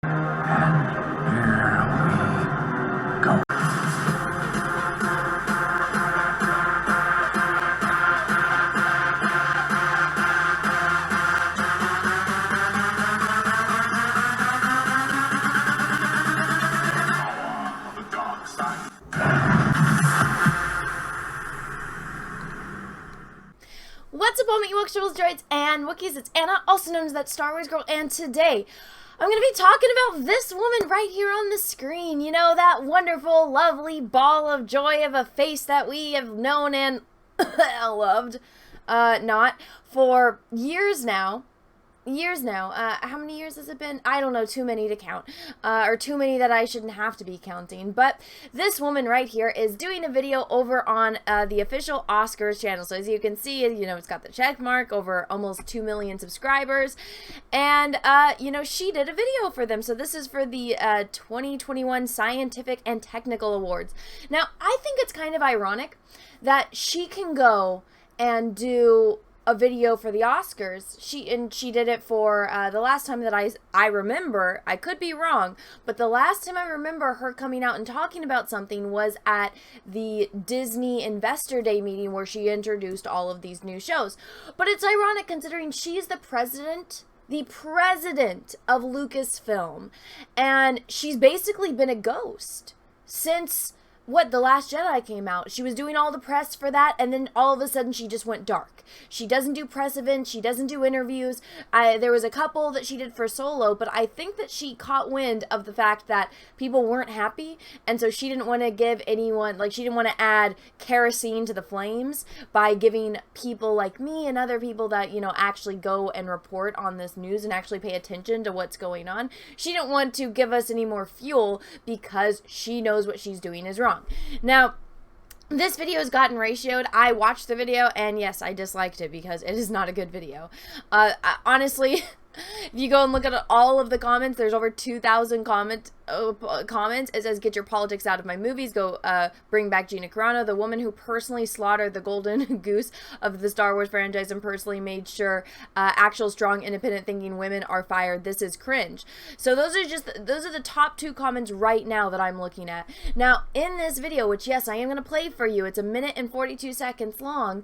What's up, all my Ewoks, Tribbles, Droids, and Wookiees? It's Anna, also known as That Star Wars Girl, and today I'm going to be talking about this woman right here on the screen. You know, that wonderful, lovely ball of joy of a face that we have known and loved, not, for years now. How many years has it been? I don't know, too many to count, or too many that I shouldn't have to be counting, but this woman right here is doing a video over on the official Oscars channel. So as you can see, you know, it's got the check mark, over almost 2 million subscribers, and you know, she did a video for them. So this is for the 2021 Scientific and Technical Awards. Now, I think it's kind of ironic that she can go and do a video for the Oscars. She did it for the last time that I remember. I could be wrong, but the last time I remember her coming out and talking about something was at the Disney Investor Day meeting, where she introduced all of these new shows. But it's ironic considering she's the president of LUCASFILM, and she's basically been a ghost since The Last Jedi came out. She was doing all the press for that, and then all of a sudden she just went dark. She doesn't do press events, she doesn't do interviews. There was a couple that she did for Solo, but I think that she caught wind of the fact that people weren't happy, and so she didn't want to give anyone, like, she didn't want to add kerosene to the flames by giving people like me and other people that, you know, actually go and report on this news and actually pay attention to what's going on. She didn't want to give us any more fuel because she knows what she's doing is wrong. Now, this video has gotten ratioed. I watched the video, and yes, I disliked it because it is not a good video. Honestly, if you go and look at all of the comments, there's over 2,000 comments. It says, "Get your politics out of my movies. Go bring back Gina Carano, the woman who personally slaughtered the golden goose of the Star Wars franchise and personally made sure actual strong independent thinking women are fired. This is cringe." So those are the top 2 comments right now that I'm looking at. Now, in this video, which yes, I am going to play for you, it's 1 minute and 42 seconds long,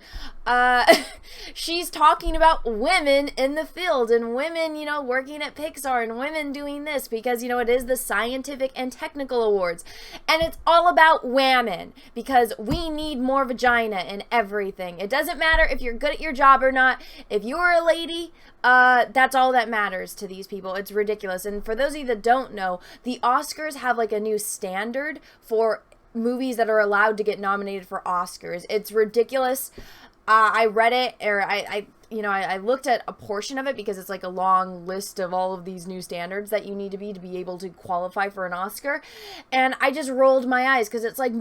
she's talking about women in the field and women, you know, working at Pixar and women doing this because, you know, it is the Scientific and Technical Awards, and it's all about women because we need more vagina in everything. It doesn't matter if you're good at your job or not. If you're a lady, that's all that matters to these people. It's ridiculous. And for those of you that don't know, the Oscars have like a new standard for movies that are allowed to get nominated for Oscars. It's ridiculous. I read it, or I looked at a portion of it because it's like a long list of all of these new standards that you need to be able to qualify for an Oscar. And I just rolled my eyes because it's like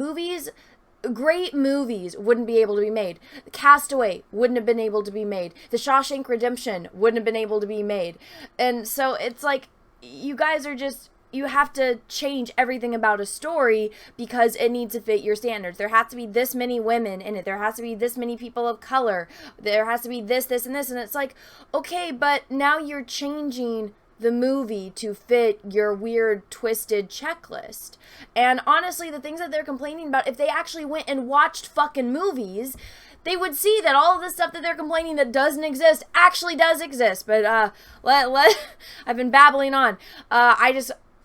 great movies wouldn't be able to be made. Castaway wouldn't have been able to be made. The Shawshank Redemption wouldn't have been able to be made. And so it's like, you guys are just, you have to change everything about a story because it needs to fit your standards. There has to be this many women in it. There has to be this many people of color. There has to be this, this, and this. And it's like, okay, but now you're changing the movie to fit your weird, twisted checklist. And honestly, the things that they're complaining about, if they actually went and watched fucking movies, they would see that all of the stuff that they're complaining that doesn't exist actually does exist. But I've been babbling on.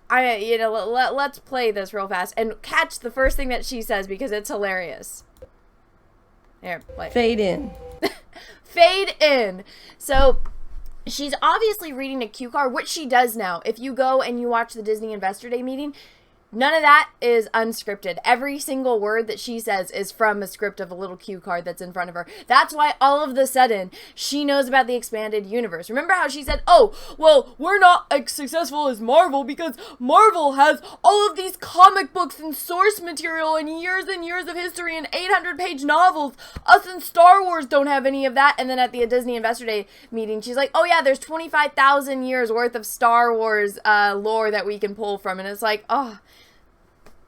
Let's play this real fast and catch the first thing that she says because it's hilarious. Here, play. Fade in. Fade in. So she's obviously reading a cue card, which she does now. If you go and you watch the Disney Investor Day meeting, none of that is unscripted. Every single word that she says is from a script of a little cue card that's in front of her. That's why all of a sudden she knows about the expanded universe. Remember how she said, "Oh, well, we're not as successful as Marvel because Marvel has all of these comic books and source material and years of history and 800-page novels. Us in Star Wars don't have any of that." And then at the Disney Investor Day meeting, she's like, "Oh yeah, there's 25,000 years worth of Star Wars lore that we can pull from." And it's like, oh,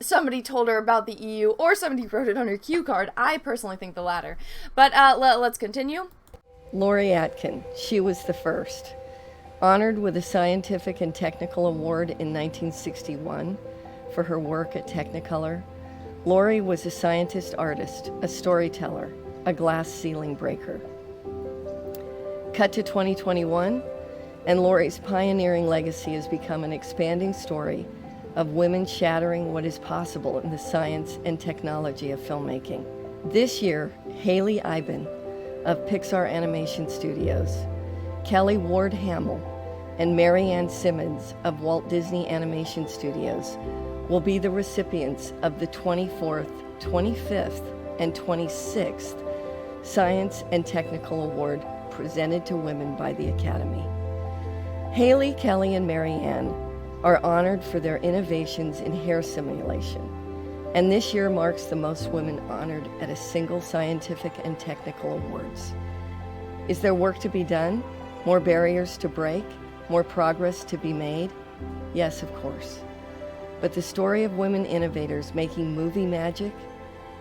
somebody told her about the EU, or somebody wrote it on her cue card. I personally think the latter. But let's continue. Lori Atkin, she was the first. Honored with a Scientific and Technical Award in 1961 for her work at Technicolor, Laurie was a scientist-artist, a storyteller, a glass ceiling breaker. Cut to 2021, and Laurie's pioneering legacy has become an expanding story of women shattering what is possible in the science and technology of filmmaking. This year, Haley Iben of Pixar Animation Studios, Kelly Ward Hamill, and Mary Ann Simmons of Walt Disney Animation Studios will be the recipients of the 24th, 25th, and 26th Science and Technical Award presented to women by the Academy. Haley, Kelly, and Mary Ann are honored for their innovations in hair simulation, and this year marks the most women honored at a single scientific and technical awards. Is there work to be done? More barriers to break? More progress to be made? Yes, of course. But the story of women innovators making movie magic,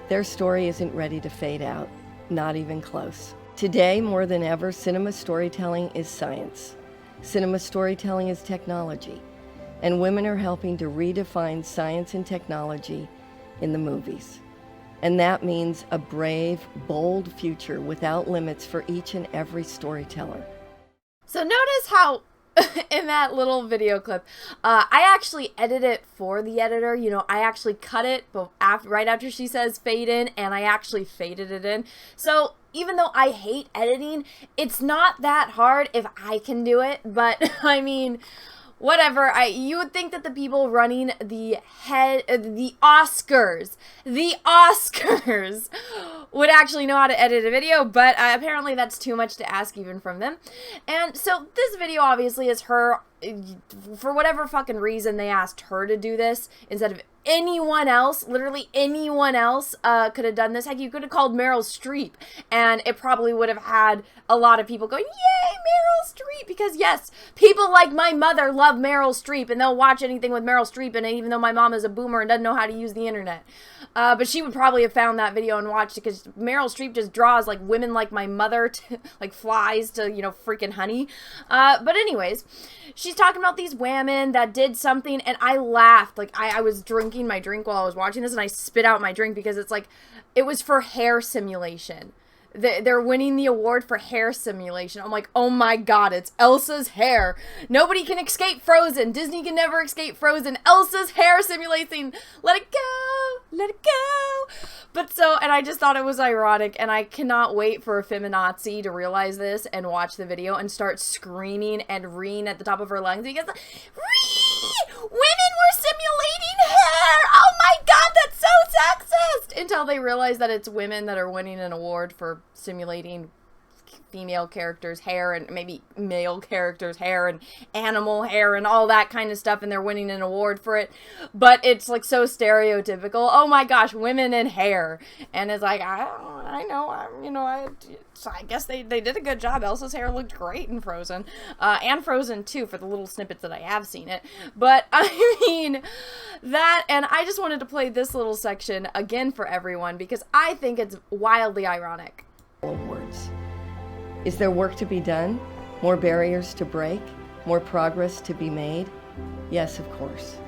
their story isn't ready to fade out, not even close. Today, more than ever, cinema storytelling is science. Cinema storytelling is technology, and women are helping to redefine science and technology in the movies. And that means a brave, bold future without limits for each and every storyteller. So notice how in that little video clip, I actually edit it for the editor. You know, I actually cut it right after she says fade in, and I actually faded it in. So even though I hate editing, it's not that hard if I can do it. But I mean, whatever. You would think that the people running the Oscars would actually know how to edit a video, but apparently that's too much to ask even from them. And so this video obviously is her, for whatever fucking reason they asked her to do this instead of anyone else. Literally anyone else could have done this. Heck, you could have called Meryl Streep, and it probably would have had a lot of people going, yay, Meryl Streep, because yes, people like my mother love Meryl Streep, and they'll watch anything with Meryl Streep in it, even though my mom is a boomer and doesn't know how to use the internet. But she would probably have found that video and watched it, because Meryl Streep just draws like women like my mother, like flies to, you know, freaking honey. But anyways, she's talking about these women that did something, and I laughed. Like, I was drinking my drink while I was watching this, and I spit out my drink because it's like, it was for hair simulation. They're winning the award for hair simulation. I'm like, oh my god, it's Elsa's hair. Nobody can escape Frozen. Disney can never escape Frozen. Elsa's hair simulating. Let it go. Let it go. But so, and I just thought it was ironic, and I cannot wait for a feminazi to realize this and watch the video and start screaming and reeing at the top of her lungs because, women were simulating hair! Oh my god, that's so sexist! Until they realize that it's women that are winning an award for simulating female characters' hair and maybe male characters' hair and animal hair and all that kind of stuff, and they're winning an award for it. But it's like so stereotypical. Oh my gosh, women in hair. And it's like, I guess they did a good job. Elsa's hair looked great in Frozen. And Frozen 2 for the little snippets that I have seen it. But I mean, that, and I just wanted to play this little section again for everyone because I think it's wildly ironic. Awards. Is there work to be done? More barriers to break? More progress to be made? Yes, of course.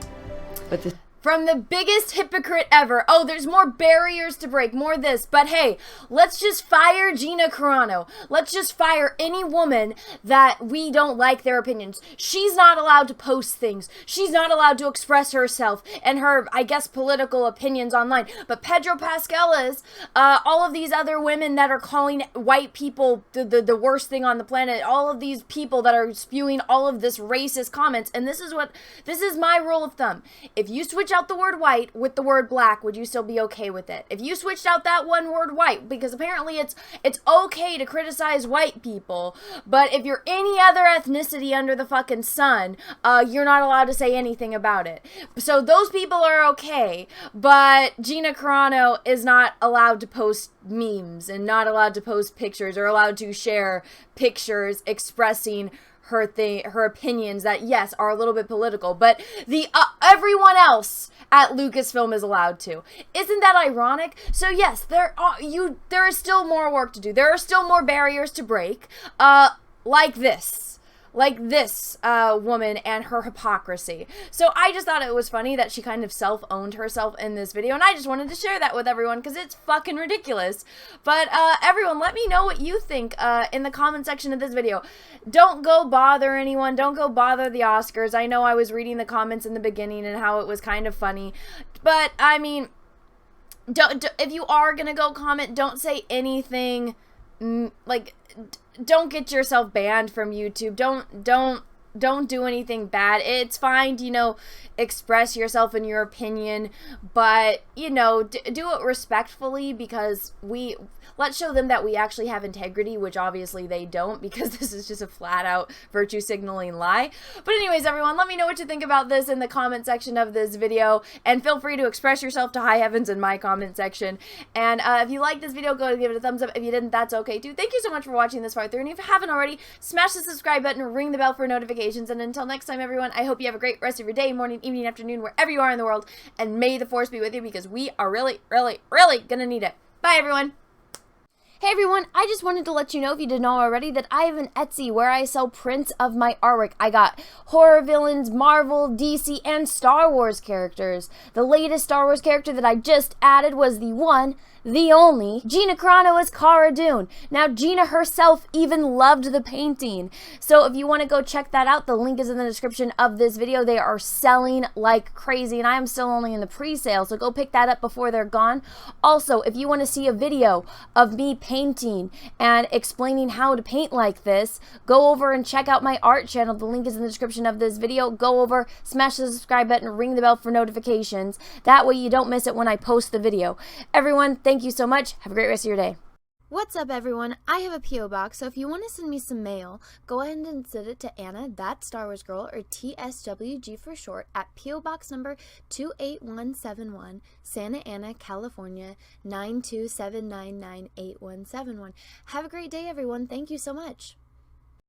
But the From the biggest hypocrite ever. Oh, there's more barriers to break, more this. But hey, let's just fire Gina Carano. Let's just fire any woman that we don't like their opinions. She's not allowed to post things. She's not allowed to express herself and her, I guess, political opinions online. But Pedro Pascal is, all of these other women that are calling white people the worst thing on the planet, all of these people that are spewing all of this racist comments. And this is my rule of thumb. If you switch out the word white with the word black, would you still be okay with it? If you switched out that one word white, because apparently it's okay to criticize white people, but if you're any other ethnicity under the fucking sun, you're not allowed to say anything about it. So those people are okay, but Gina Carano is not allowed to post memes and not allowed to post pictures or allowed to share pictures expressing her opinions that, yes, are a little bit political, but everyone else at Lucasfilm is allowed to. Isn't that ironic? So yes, there is still more work to do. There are still more barriers to break, like this. like this woman and her hypocrisy. So I just thought it was funny that she kind of self-owned herself in this video, and I just wanted to share that with everyone because it's fucking ridiculous. But everyone, let me know what you think in the comment section of this video. Don't go bother anyone. Don't go bother the Oscars. I know I was reading the comments in the beginning and how it was kind of funny, but I mean, if you are gonna go comment, don't say anything like, don't get yourself banned from YouTube. Don't do anything bad. It's fine to, you know, express yourself and your opinion, but, you know, do it respectfully, because let's show them that we actually have integrity, which obviously they don't, because this is just a flat out virtue signaling lie. But anyways, everyone, let me know what you think about this in the comment section of this video, and feel free to express yourself to high heavens in my comment section. And if you liked this video, go and give it a thumbs up. If you didn't, that's okay too. Thank you so much for watching this far through, and if you haven't already, smash the subscribe button, ring the bell for notifications. And until next time, everyone, I hope you have a great rest of your day, morning, evening, afternoon, wherever you are in the world, and may the force be with you, because we are really, really, really gonna need it. Bye, everyone. Hey everyone, I just wanted to let you know, if you didn't know already, that I have an Etsy where I sell prints of my artwork. I got horror villains, Marvel, DC, and Star Wars characters. The latest Star Wars character that I just added was the one, the only, Gina Carano as Cara Dune. Now, Gina herself even loved the painting. So if you want to go check that out, the link is in the description of this video. They are selling like crazy, and I am still only in the pre-sale, so go pick that up before they're gone. Also, if you want to see a video of me painting and explaining how to paint like this, go over and check out my art channel. The link is in the description of this video. Go over, smash the subscribe button, ring the bell for notifications. That way you don't miss it when I post the video. Everyone, thank you so much. Have a great rest of your day. What's up, everyone? I have a P.O. box, so if you want to send me some mail, go ahead and send it to Anna, That's Star Wars Girl, or TSWG for short, at P.O. Box number 28171, Santa Ana, California, 927998171. Have a great day, everyone. Thank you so much.